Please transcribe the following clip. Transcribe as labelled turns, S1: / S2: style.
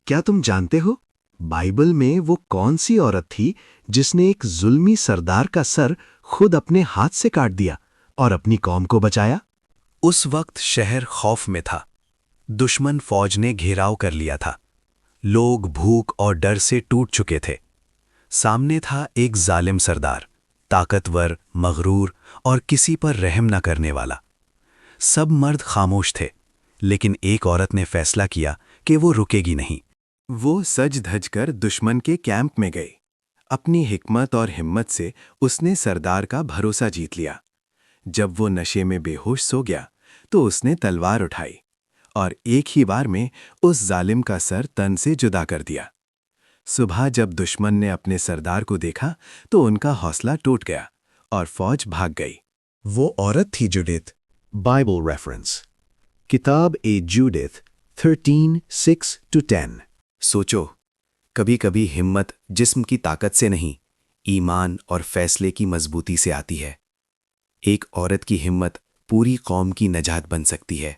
S1: کیا تم جانتے ہو بائبل میں وہ کون سی عورت تھی جس نے ایک ظلمی سردار کا سر خود اپنے ہاتھ سے کاٹ دیا اور اپنی قوم کو بچایا؟
S2: اس وقت شہر خوف میں تھا۔ دشمن فوج نے گھیراؤ کر لیا تھا۔ لوگ بھوک اور ڈر سے ٹوٹ چکے تھے۔ سامنے تھا ایک ظالم سردار، طاقتور، مغرور اور کسی پر رحم نہ کرنے والا۔ سب مرد خاموش تھے، لیکن ایک عورت نے فیصلہ کیا کہ وہ رکے گی نہیں۔
S3: وہ سج دھج کر دشمن کے کیمپ میں گئی۔ اپنی حکمت اور ہمت سے اس نے سردار کا بھروسہ جیت لیا۔ جب وہ نشے میں بے ہوش سو گیا تو اس نے تلوار اٹھائی اور ایک ہی بار میں اس ظالم کا سر تن سے جدا کر دیا۔ صبح جب دشمن نے اپنے سردار کو دیکھا تو ان کا حوصلہ ٹوٹ گیا اور فوج بھاگ گئی۔
S4: وہ عورت تھی جوڈتھ۔ بائبل ریفرنس، کتاب جوڈتھ 13:6-10۔
S2: سوچو، کبھی کبھی ہمت جسم کی طاقت سے نہیں، ایمان اور فیصلے کی مضبوطی سے آتی ہے۔ ایک عورت کی ہمت پوری قوم کی نجات بن سکتی ہے۔